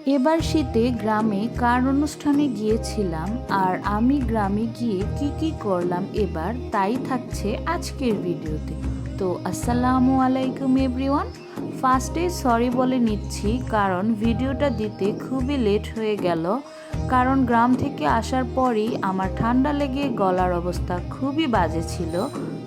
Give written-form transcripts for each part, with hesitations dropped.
এবার শীতে গ্রামে কার অনুষ্ঠানে গিয়েছিলাম আর আমি গ্রামে গিয়ে কি কি করলাম এবার তাই থাকছে আজকের ভিডিওতে। তো আসসালামু আলাইকুম এভরিওয়ান। ফার্স্টে সরি বলে নিচ্ছি কারণ ভিডিওটা দিতে খুবই লেট হয়ে গেল, কারণ গ্রাম থেকে আসার পরই আমার ঠান্ডা লেগে গলার অবস্থা খুবই বাজে ছিল,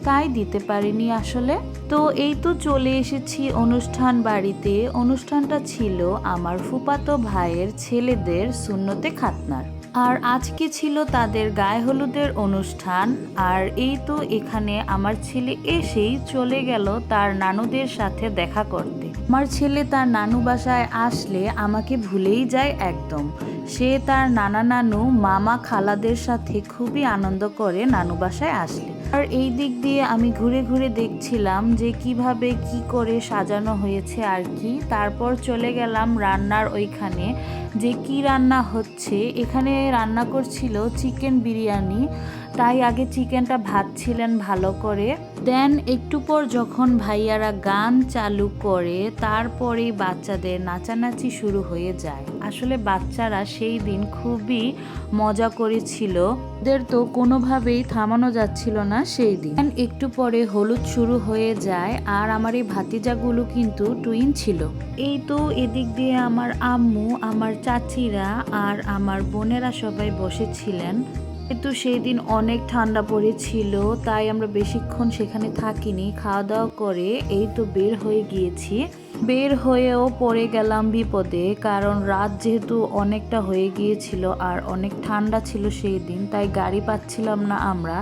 তাই দিতে পারিনি আসলে। তো এই তো চলে এসেছি অনুষ্ঠান বাড়িতে। অনুষ্ঠানটা ছিল আমার ফুফাতো ভাইয়ের ছেলেদের সুন্নতে খাতনার, আর আজকে ছিল তাদের গায়ে হলুদের অনুষ্ঠান। আর এই তো এখানে আমার ছেলে এসেই চলে গেল তার নানুদের সাথে দেখা করতে। আমার ছেলে তার নানু বাসায় আসলে আমাকে ভুলেই যায় একদম। সে তার নানা নানু মামা খালাদের সাথে খুবই আনন্দ করে নানু বাসায় আসলে। আর এই দিক দিয়ে আমি ঘুরে ঘুরে দেখছিলাম যে কিভাবে কি করে সাজানো হয়েছে আর কি। তারপর চলে গেলাম রান্নার ওইখানে, যে কি রান্না হচ্ছে। এখানে রান্না করছিল চিকেন বিরিয়ানি, তাই আগে চিকেনটা ভাজছিলেন ভালো করে। দেন একটু পর যখন ভাইয়ারা গান চালু করে তারপরেই বাচ্চাদের নাচানাচি শুরু হয়ে যায়। আসলে বাচ্চারা সেই দিন খুবই মজা করেছিল, ওদের তো কোনোভাবেই থামানো যাচ্ছিল না সেই দিন। একটু পরে হলুদ শুরু হয়ে যায়, আর আমার এই ভাতিজাগুলো কিন্তু টুইন ছিল। এই তো এদিক দিয়ে আমার আম্মু, আমার চাচিরা আর আমার বোনেরা সবাই বসেছিলেন। কিন্তু সেই দিন অনেক ঠান্ডা পড়েছিল, তাই আমরা বেশিক্ষণ সেখানে থাকিনি। খাওয়া দাওয়া করে এই তো বের হয়ে গিয়েছি। বের হয়েও পড়ে গেলাম বিপদে, কারণ রাত যেহেতু অনেকটা হয়ে গিয়েছিল আর অনেক ঠান্ডা ছিল সেই দিন, তাই গাড়ি পাচ্ছিলাম না আমরা,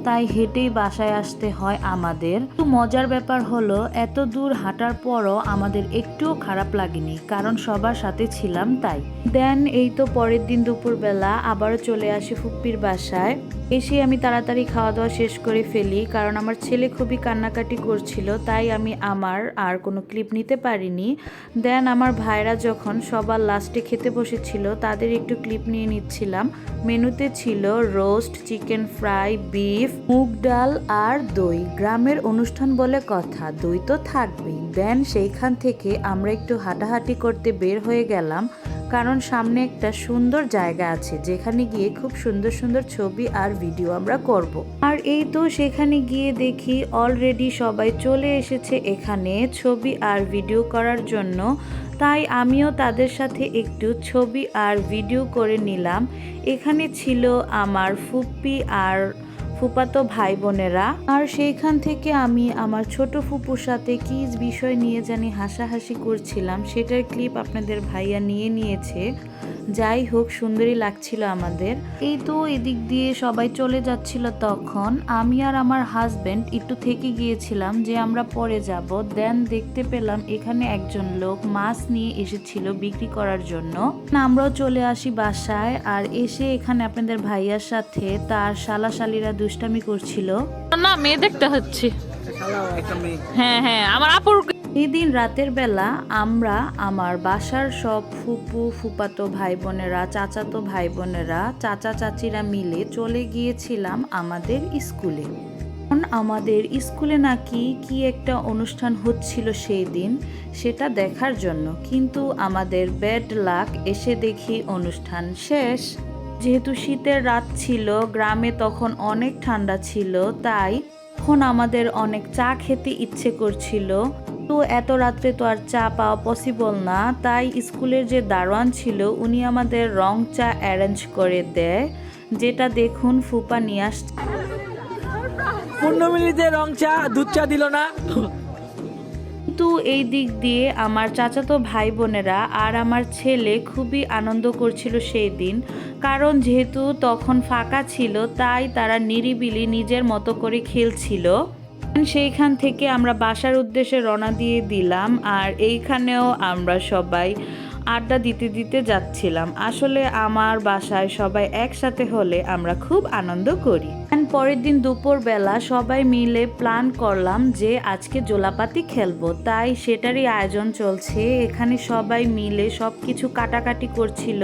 তাই হেঁটেই বাসায় আসতে হয় আমাদের। তো মজার ব্যাপার হলো এত দূর হাঁটার পরও আমাদের একটুও খারাপ লাগেনি, কারণ সবার সাথে ছিলাম তাই। দেন এই তো পরের দিন দুপুরবেলা আবারও চলে আসি ফুপ্পির বাসায়। এসে আমি তাড়াতাড়ি খাওয়া দাওয়া শেষ করে ফেলি, কারণ আমার ছেলে খুবই কান্নাকাটি করছিল, তাই আমি আমার আর কোনো ক্লিপ নিতে পারিনি। দেন আমার ভাইরা যখন সবার লাস্টে খেতে বসেছিল তাদের একটু ক্লিপ নিয়ে নিচ্ছিলাম। মেনুতে ছিল রোস্ট, চিকেন ফ্রাই, বিফ, মুগ ডাল আর দই। গ্রামের অনুষ্ঠান বলে কথা, দই তো থাকবেই। দেন সেইখান থেকে আমরা একটু হাঁটাহাঁটি করতে বের হয়ে গেলাম, কারণ সামনে একটা সুন্দর জায়গা আছে যেখানে গিয়ে খুব সুন্দর সুন্দর ছবি আর ভিডিও আমরা করব। আর এই তো সেখানে গিয়ে দেখি অলরেডি সবাই চলে এসেছে এখানে ছবি আর ভিডিও করার জন্য, তাই আমিও তাদের সাথে একটু ছবি আর ভিডিও করে নিলাম। এখানে ছিল আমার ফুপ্পি আর ফুপাতো ভাই বোনেরা, আর সেইখান থেকে আমি আমার ছোট ফুপুর সাথে কি বিষয় নিয়ে জানি হাসাহাসি করছিলাম, সেটার ক্লিপ আপনাদের ভাইয়া নিয়ে নিয়েছে। যাই হোক, সুন্দরই লাগছিল আমাদের। এই তো এদিক দিয়ে সবাই চলে যাচ্ছিল, তখন আমি আর আমার হাজবেন্ড একটু থেকে গিয়েছিলাম যে আমরা পরে যাব। দেন দেখতে পেলাম এখানে একজন লোক মাছ নিয়ে এসেছিল বিক্রি করার জন্য। আমরাও চলে আসি বাসায়, আর এসে এখানে আপনাদের ভাইয়ার সাথে তার শালাশালিরা দুষ্টামি করছিল। না, মেয়ে দেখতে হচ্ছে। হ্যাঁ হ্যাঁ, আমার আপুর। এই দিন রাতের বেলা আমরা আমার বাসার সব ফুপু, ফুপাতো ভাই বোনেরা, চাচাতো ভাই বোনেরা, চাচা চাচিরা মিলে চলে গিয়েছিলাম আমাদের স্কুলে। আমাদের স্কুলে নাকি কি একটা অনুষ্ঠান হচ্ছিল সেই দিন, সেটা দেখার জন্য। কিন্তু আমাদের ব্যাড লাক, এসে দেখি অনুষ্ঠান শেষ। যেহেতু শীতের রাত ছিল, গ্রামে তখন অনেক ঠান্ডা ছিল, তাই তখন আমাদের অনেক চা খেতে ইচ্ছে করছিল। তো এত রাত্রে তো আর চা পাওয়া পসিবল না, তাই স্কুলের যে দারোয়ান ছিল উনি আমাদের রং চা অ্যারেঞ্জ করে দেয়, যেটা দেখুন ফুপা নিয়ে আসছে। 15 মিনিটে রং চা, দুধ চা দিল না। কিন্তু এই দিক দিয়ে আমার চাচাতো ভাই বোনেরা আর আমার ছেলে খুবই আনন্দ করছিল সেই দিন, কারণ যেহেতু তখন ফাঁকা ছিল, তাই তারা নিরিবিলি নিজের মতো করে খেলছিল। সেইখান থেকে আমরা বাসার উদ্দেশ্যে রওনা দিয়ে দিলাম, আর এইখানেও আমরা সবাই আড্ডা দিতে দিতে যাচ্ছিলাম। আসলে আমার বাসায় সবাই একসাথে হলে আমরা খুব আনন্দ করি। পরের দিন দুপুরবেলা সবাই মিলে প্ল্যান করলাম যে আজকে জোলাপাতি খেলবো, তাই সেটারই আয়োজন চলছে। এখানে সবাই মিলে সবকিছু কাটাকাটি করছিল।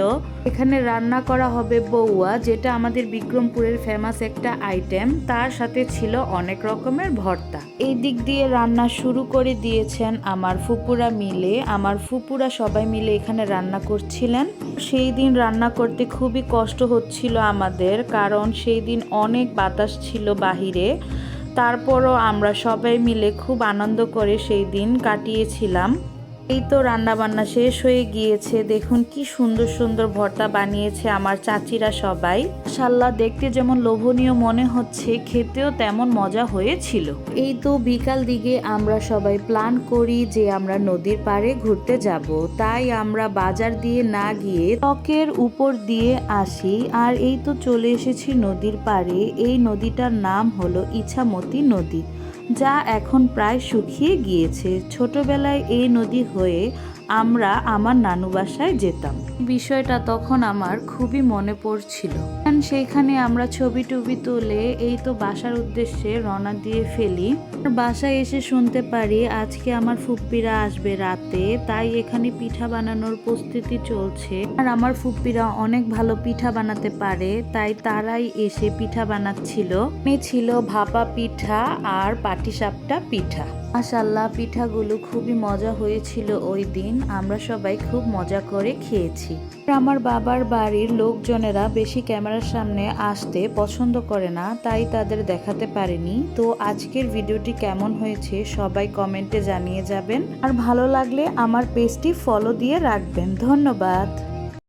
এখানে রান্না করা হবে বউয়া, যেটা আমাদের বিক্রমপুরের ফেমাস একটা আইটেম। তার সাথে ছিল অনেক রকমের ভর্তা। এই দিক দিয়ে রান্না শুরু করে দিয়েছেন আমার ফুপুরা মিলে। আমার ফুপুরা সবাই মিলে এখানে রান্না করছিলেন। সেই দিন রান্না করতে খুবই কষ্ট হচ্ছিল আমাদের, কারণ সেই দিন অনেক বাতাস ছিল বাহিরে। তারপরও আমরা সবাই মিলে খুব আনন্দ করে সেই দিন কাটিয়েছিলাম। এই তো রান্না বান্না শেষ হয়ে গিয়েছে। দেখুন কি সুন্দর সুন্দর ভর্তা বানিয়েছে আমার চাচিরা সবাই। মাশাআল্লাহ, দেখতে যেমন লোভনীয় মনে হচ্ছে, খেতেও তেমন মজা হয়েছিল। এই তো বিকাল দিকে আমরা সবাই প্ল্যান করি যে আমরা নদীর পাড়ে ঘুরতে যাব। তাই আমরা বাজার দিয়ে না গিয়ে টকের উপর দিয়ে আসি। আর এই তো চলে এসেছি নদীর পাড়ে। এই নদীটার নাম হলো ইছামতি নদী, যা এখন প্রায় শুকিয়ে গিয়েছে। ছোটবেলায় এই নদী হয়ে আমরা আমার নানু বাসায় যেতাম। বিষয়টা তখন আমার খুবই মনে পড়ছিল। সেইখানে আমরা ছবি টবি তুলে এই তো বাসার উদ্দেশ্যে রওনা দিয়ে ফেলি। বাসায় এসে শুনতে পারি আজকে আমার ফুপ্পিরা আসবে রাতে, তাই এখানে পিঠা বানানোর প্রস্তুতি চলছে। আর আমার ফুপ্পিরা অনেক ভালো পিঠা বানাতে পারে, তাই তারাই এসে পিঠা বানাচ্ছিল। ছিল ভাপা পিঠা আর পাটিসাপটা পিঠা। মাশাআল্লাহ, পিঠাগুলো খুবই মজা হয়েছিল ওই দিন। আমরা সবাই খুব মজা করে খেয়েছি। আমার বাবার বাড়ির লোকজনেরা বেশি ক্যামেরার সামনে আসতে পছন্দ করে না, তাই তাদের দেখাতে পারিনি। তো আজকের ভিডিওটি কেমন হয়েছে সবাই কমেন্টে জানিয়ে যাবেন। আর ভালো লাগলে আমার পেজটি ফলো দিয়ে রাখবেন। ধন্যবাদ।